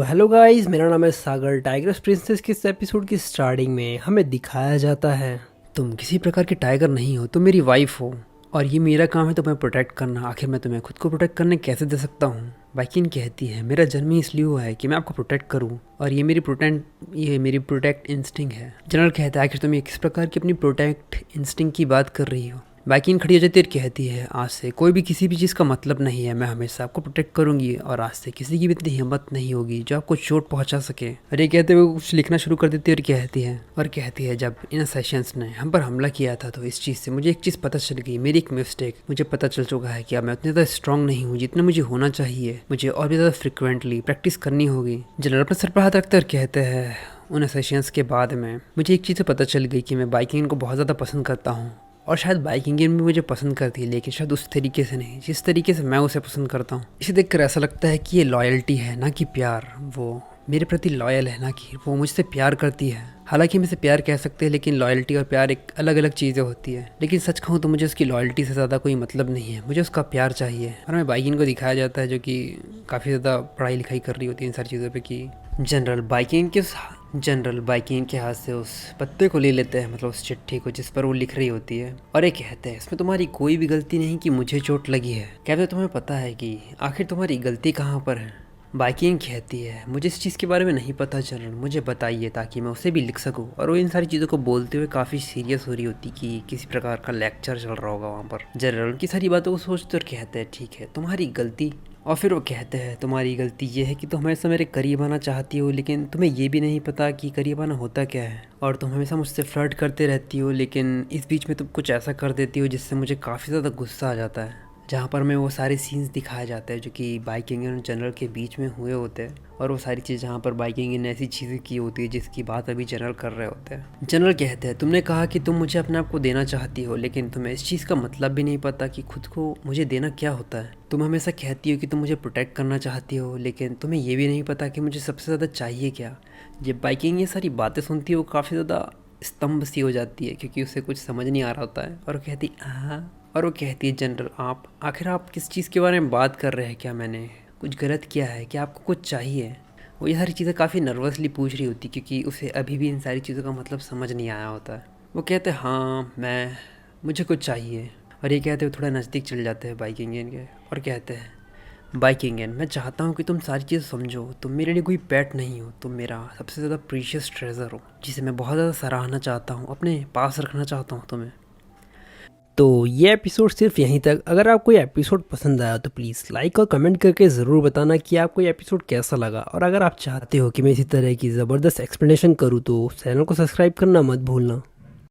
Hello guys, मेरा नाम है सागर। टाइगर प्रिंसेस के इस एपिसोड की स्टार्टिंग में हमें दिखाया जाता है तुम किसी प्रकार के टाइगर नहीं हो, तुम मेरी वाइफ हो और ये मेरा काम है तुम्हें प्रोटेक्ट करना। आखिर मैं तुम्हें खुद को प्रोटेक्ट करने कैसे दे सकता हूँ। बाइकिन कहती है मेरा जन्म ही इसलिए हुआ है कि मैं आपको प्रोटेक्ट करूँ और ये मेरी प्रोटेक्ट इंस्टिंक्ट है। जनरल कहता है आखिर तुम ये किस प्रकार की अपनी प्रोटेक्ट इंस्टिंक्ट की बात कर रही हो। बाइकिन खड़ी हो जाती है और कहती है आज से कोई भी किसी भी चीज़ का मतलब नहीं है, मैं हमेशा आपको प्रोटेक्ट करूंगी और आज से किसी की भी इतनी हिम्मत नहीं होगी जो आपको चोट पहुंचा सके। और ये कहते हुए कुछ लिखना शुरू कर देती है और कहती है जब इन सेशंस ने हम पर हमला किया था तो इस चीज़ से मुझे एक चीज़ पता चल गई, मेरी एक मिस्टेक। मुझे पता चल चुका है कि अब मैं उतनी ज़्यादा स्ट्रॉन्ग नहीं हूँ जितना मुझे होना चाहिए, मुझे और भी ज़्यादा फ्रिक्वेंटली प्रैक्टिस करनी होगी। जनरल अपने सर पर हाथ रखते और कहते हैं उन सेशंस के बाद में मुझे एक चीज़ पता चल गई कि मैं बाइकिंग को बहुत ज़्यादा पसंद करता हूँ और शायद बाइकिंग भी मुझे पसंद करती है, लेकिन शायद उस तरीके से नहीं जिस तरीके से मैं उसे पसंद करता हूँ। इसे देखकर ऐसा लगता है कि ये लॉयल्टी है ना कि प्यार। वो मेरे प्रति लॉयल है ना कि वो मुझसे प्यार करती है। हालांकि हम इसे प्यार कह सकते हैं, लेकिन लॉयल्टी और प्यार एक अलग अलग चीज़ें होती है। लेकिन सच कहूँ तो मुझे उसकी लॉयल्टी से ज़्यादा कोई मतलब नहीं है, मुझे उसका प्यार चाहिए। और हमें बाइकिंग को दिखाया जाता है जो कि काफ़ी ज़्यादा पढ़ाई लिखाई कर रही होती है इन सारी चीज़ों पर कि जनरल बाइकिंग के हाथ से उस पत्ते को ले लेते हैं, मतलब उस चिट्ठी को जिस पर वो लिख रही होती है, और ये कहते हैं इसमें तुम्हारी कोई भी गलती नहीं कि मुझे चोट लगी है। कहते तुम्हें पता है कि आखिर तुम्हारी गलती कहाँ पर है। बाइकिंग कहती है मुझे इस चीज़ के बारे में नहीं पता जनरल, मुझे बताइए ताकि मैं उसे भी लिख सकूँ। और वो इन सारी चीज़ों को बोलते हुए काफ़ी सीरियस हो रही होती कि किसी प्रकार का लेक्चर चल रहा होगा वहाँ पर। जनरल की सारी बातों को सोचते और कहते हैं ठीक है तुम्हारी गलती। और फिर वो कहते हैं तुम्हारी गलती ये है कि तुम हमेशा मेरे करीब आना चाहती हो, लेकिन तुम्हें ये भी नहीं पता कि करीब आना होता क्या है। और तुम हमेशा मुझसे फ्लर्ट करते रहती हो, लेकिन इस बीच में तुम कुछ ऐसा कर देती हो जिससे मुझे काफ़ी ज़्यादा गुस्सा आ जाता है। जहाँ पर मैं वो सारे सीन्स दिखाए जाते हैं जो कि बाइकिंग और जनरल के बीच में हुए होते हैं, और वो सारी चीज़ जहाँ पर बाइकिंग ने ऐसी चीज़ें की होती है जिसकी बात अभी जनरल कर रहे होते हैं। जनरल कहते हैं तुमने कहा कि तुम मुझे अपने आप को देना चाहती हो, लेकिन तुम्हें इस चीज़ का मतलब भी नहीं पता कि खुद को मुझे देना क्या होता है। तुम हमेशा कहती हो कि तुम मुझे प्रोटेक्ट करना चाहती हो, लेकिन तुम्हें ये भी नहीं पता कि मुझे सबसे ज़्यादा चाहिए क्या। जब बाइकिंग ये सारी बातें सुनती है वो काफ़ी ज़्यादा स्तंभ सी हो जाती है क्योंकि उसे कुछ समझ नहीं आ रहा होता है। और वो कहती है जनरल आप किस चीज़ के बारे में बात कर रहे हैं, क्या मैंने कुछ गलत किया है, क्या आपको कुछ चाहिए। वो ये सारी चीज़ें काफ़ी नर्वसली पूछ रही होती क्योंकि उसे अभी भी इन सारी चीज़ों का मतलब समझ नहीं आया होता है। वो कहते हैं हाँ मुझे कुछ चाहिए। और ये कहते हुए थोड़ा नज़दीक चल जाते हैं बाइकिंग के और कहते हैं बाइकिंग मैं चाहता हूँ कि तुम सारी चीज़ समझो। तुम मेरे लिए कोई पेट नहीं हो, तुम मेरा सबसे ज़्यादा प्रीशियस ट्रेजर हो जिसे मैं बहुत ज़्यादा सराहना चाहता हूँ, अपने पास रखना चाहता हूँ तुम्हें। तो ये एपिसोड सिर्फ यहीं तक। अगर आपको ये एपिसोड पसंद आया तो प्लीज़ लाइक और कमेंट करके ज़रूर बताना कि आपको ये एपिसोड कैसा लगा। और अगर आप चाहते हो कि मैं इसी तरह की ज़बरदस्त एक्सप्लेनेशन करूँ तो चैनल को सब्सक्राइब करना मत भूलना।